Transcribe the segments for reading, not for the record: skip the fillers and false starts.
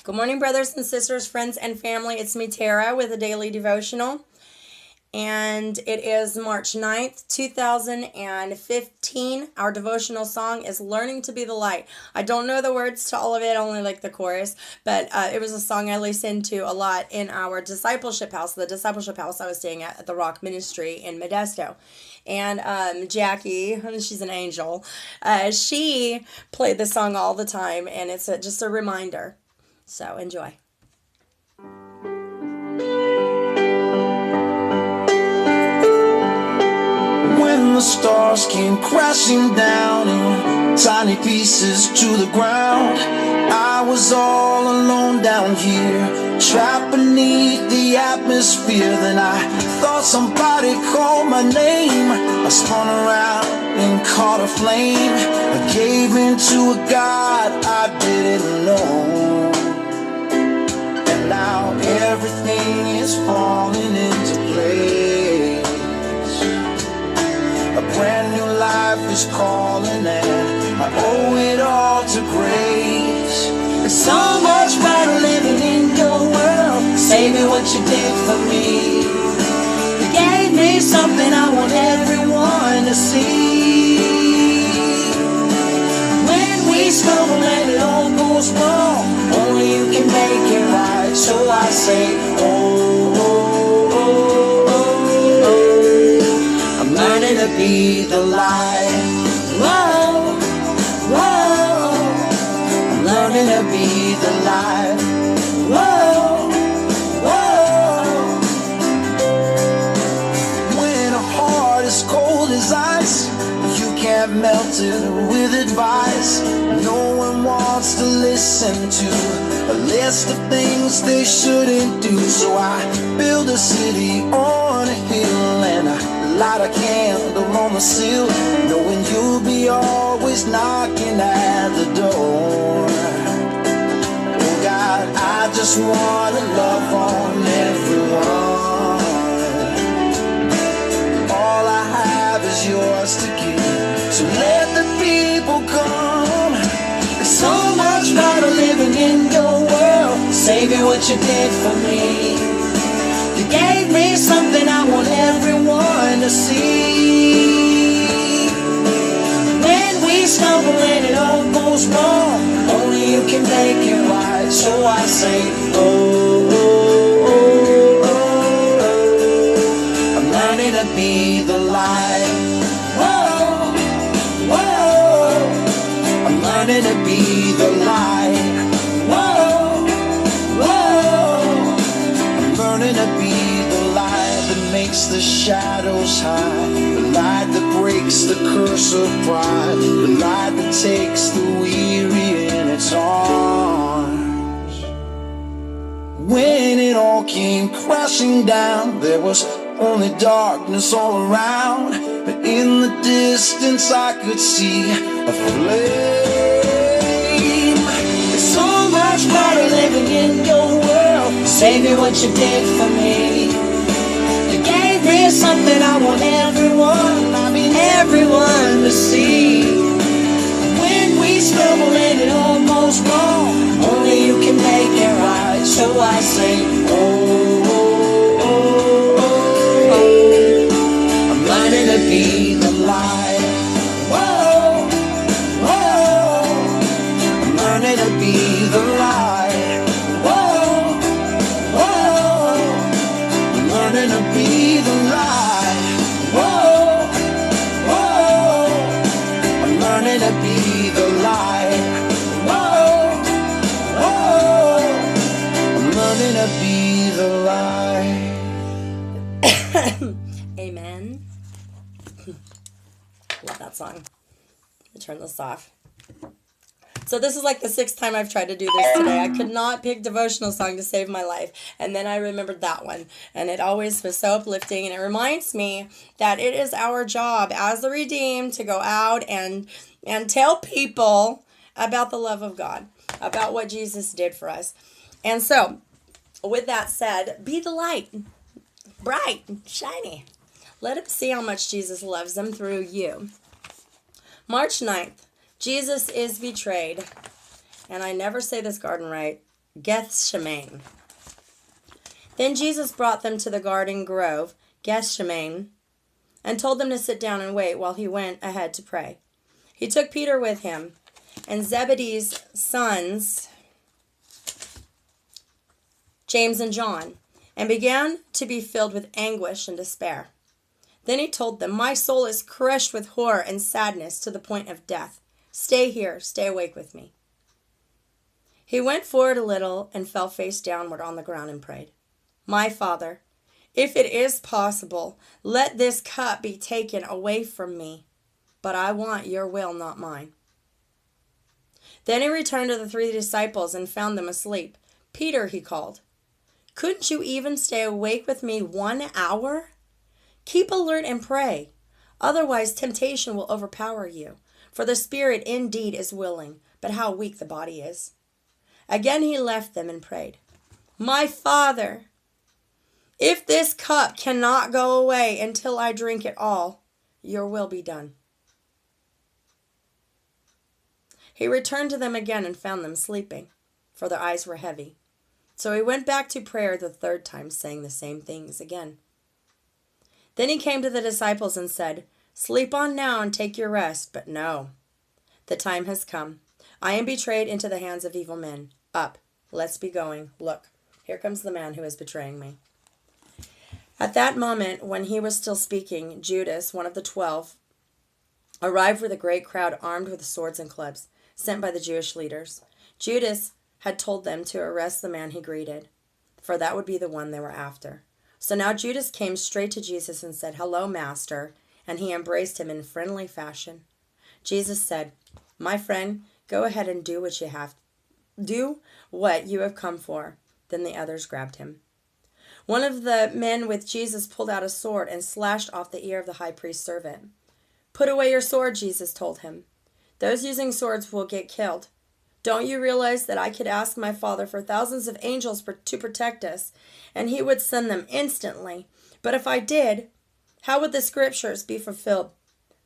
Good morning, brothers and sisters, friends and family. It's me, Tara, with a daily devotional. And it is March 9th, 2015. Our devotional song is Learning to Be the Light. I don't know the words to all of it, only like the chorus, but it was a song I listened to a lot in our discipleship house, the discipleship house I was staying at the Rock Ministry in Modesto. And Jackie, she's an angel, she played the song all the time, and it's just a reminder. So enjoy. When the stars came crashing down in tiny pieces to the ground, I was all alone down here, trapped beneath the atmosphere. Then I thought somebody called my name. I spun around and caught a flame. I gave into a God I didn't know. Now everything is falling into place. A brand new life is calling, and I owe it all to grace. It's so much better living in your world. Say me what you did for me. You gave me something I want everyone to see. When we stumble and it all goes wrong, only you can make it right. So I say, oh, oh, oh, oh, oh. I'm learning to be the light. Whoa, whoa. I'm learning to be the light. Whoa, whoa. When a heart is cold as ice, you can't melt it with advice. No one wants to listen to a list of things they shouldn't do. So I build a city on a hill, and I light a candle on the sill, knowing you'll be always knocking at the door. Oh God, I just wanna love on everyone. All I have is yours to give, so let the people come. There's so much better living in your world. Say me what you did for me. You gave me something I want everyone to see. When we stumble and it all goes wrong, only you can make it right. So I say, oh, oh, oh, oh, oh. I'm learning to be the light. Whoa, whoa. I'm learning to be the light. Whoa, whoa. I'm learning to be the light that makes the shadows hide, the light that breaks the curse of pride, the light that takes the weary in its arms. When it all came crashing down, there was only darkness all around, but in the distance I could see a flame. There's so much better living in your world. Say me what you did for me. You gave me something I want everyone, everyone to see. When we stumble and it all goes wrong, only you can make it right. So I say, oh, oh, oh, oh, oh. I'm learning to be the light. Whoa, whoa. I'm learning to be the light. Whoa, whoa. I'm learning to be the light. Whoa, whoa. I'm learning to be the light. Whoa, whoa. I'm learning to be the light. Amen. Love that song. I'll turn this off. So this is like the 6th time I've tried to do this today. I could not pick devotional song to save my life. And then I remembered that one. And it always was so uplifting. And it reminds me that it is our job as the redeemed to go out and tell people about the love of God, about what Jesus did for us. And so, with that said, be the light. Bright, shiny. Let them see how much Jesus loves them through you. March 9th, Jesus is betrayed. And I never say this garden right. Gethsemane. Then Jesus brought them to the garden grove, Gethsemane, and told them to sit down and wait while he went ahead to pray. He took Peter with him, and Zebedee's sons, James and John, and began to be filled with anguish and despair. Then he told them, "My soul is crushed with horror and sadness to the point of death. Stay here, stay awake with me." He went forward a little and fell face downward on the ground and prayed, "My Father, if it is possible, let this cup be taken away from me, but I want your will, not mine." Then he returned to the 3 disciples and found them asleep. "Peter," he called, "couldn't you even stay awake with me 1 hour? Keep alert and pray. Otherwise, temptation will overpower you. For the spirit indeed is willing, but how weak the body is." Again he left them and prayed, "My Father, if this cup cannot go away until I drink it all, your will be done." He returned to them again and found them sleeping, for their eyes were heavy. So he went back to prayer the 3rd time, saying the same things again. Then he came to the disciples and said, "Sleep on now and take your rest." But no, the time has come. I am betrayed into the hands of evil men. Up, let's be going. Look, here comes the man who is betraying me. At that moment, when he was still speaking, Judas, one of the 12, arrived with a great crowd armed with swords and clubs, sent by the Jewish leaders. Judas had told them to arrest the man he greeted, for that would be the one they were after. So now Judas came straight to Jesus and said, "Hello, Master," and he embraced him in friendly fashion. Jesus said, "My friend, go ahead and do what you have come for." Then the others grabbed him. One of the men with Jesus pulled out a sword and slashed off the ear of the high priest's servant. "Put away your sword," Jesus told him. "Those using swords will get killed. Don't you realize that I could ask my Father for thousands of angels to protect us, and he would send them instantly? But if I did, how would the scriptures be fulfilled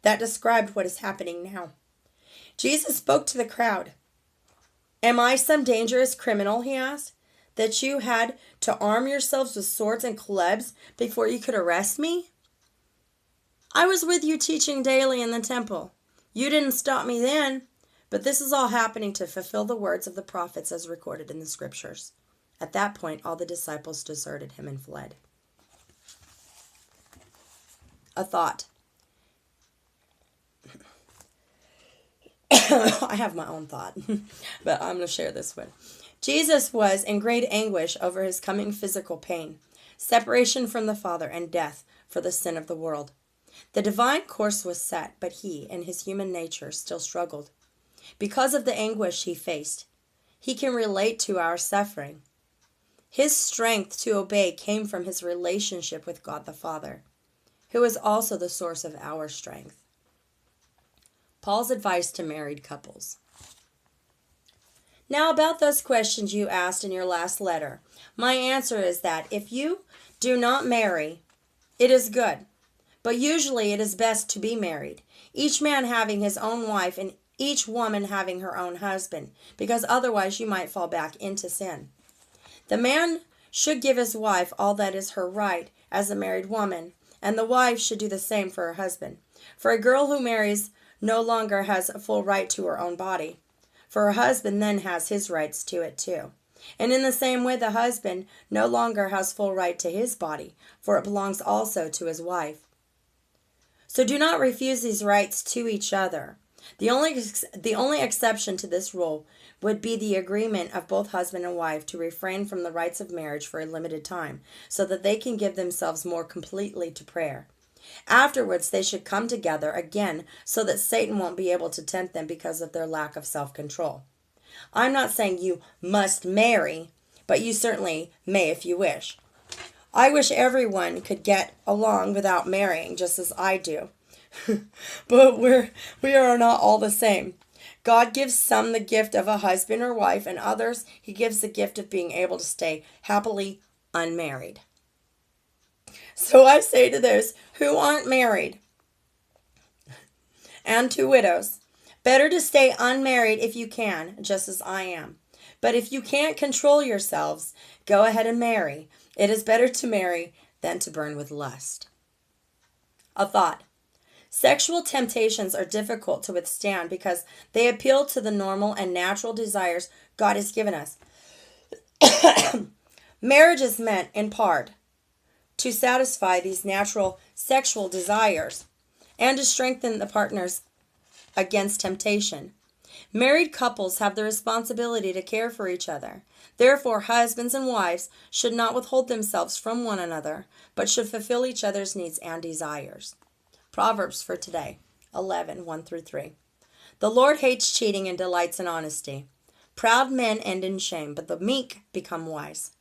that described what is happening now?" Jesus spoke to the crowd. "Am I some dangerous criminal," he asked, "that you had to arm yourselves with swords and clubs before you could arrest me? I was with you teaching daily in the temple. You didn't stop me then. But this is all happening to fulfill the words of the prophets as recorded in the scriptures." At that point, all the disciples deserted him and fled. A thought. I have my own thought, but I'm going to share this one. Jesus was in great anguish over his coming physical pain, separation from the Father, and death for the sin of the world. The divine course was set, but he, in his human nature, still struggled. Because of the anguish he faced, he can relate to our suffering. His strength to obey came from his relationship with God the Father, who is also the source of our strength. Paul's advice to married couples. Now, about those questions you asked in your last letter, my answer is that if you do not marry, it is good. But usually it is best to be married, each man having his own wife and each woman having her own husband, because otherwise you might fall back into sin. The man should give his wife all that is her right as a married woman, and the wife should do the same for her husband. For a girl who marries no longer has a full right to her own body, for her husband then has his rights to it too. And in the same way, the husband no longer has full right to his body, for it belongs also to his wife. So do not refuse these rights to each other. The only exception to this rule would be the agreement of both husband and wife to refrain from the rites of marriage for a limited time, so that they can give themselves more completely to prayer. Afterwards, they should come together again so that Satan won't be able to tempt them because of their lack of self-control. I'm not saying you must marry, but you certainly may if you wish. I wish everyone could get along without marrying, just as I do. But we are not all the same. God gives some the gift of a husband or wife, and others he gives the gift of being able to stay happily unmarried. So I say to those who aren't married and to widows, better to stay unmarried if you can, just as I am. But if you can't control yourselves, go ahead and marry. It is better to marry than to burn with lust. A thought. Sexual temptations are difficult to withstand because they appeal to the normal and natural desires God has given us. Marriage is meant, in part, to satisfy these natural sexual desires and to strengthen the partners against temptation. Married couples have the responsibility to care for each other. Therefore, husbands and wives should not withhold themselves from one another, but should fulfill each other's needs and desires. Proverbs for today, 11:1-3. The Lord hates cheating and delights in honesty. Proud men end in shame, but the meek become wise.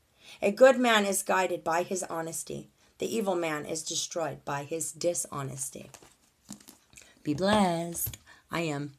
A good man is guided by his honesty. The evil man is destroyed by his dishonesty. Be blessed. I am.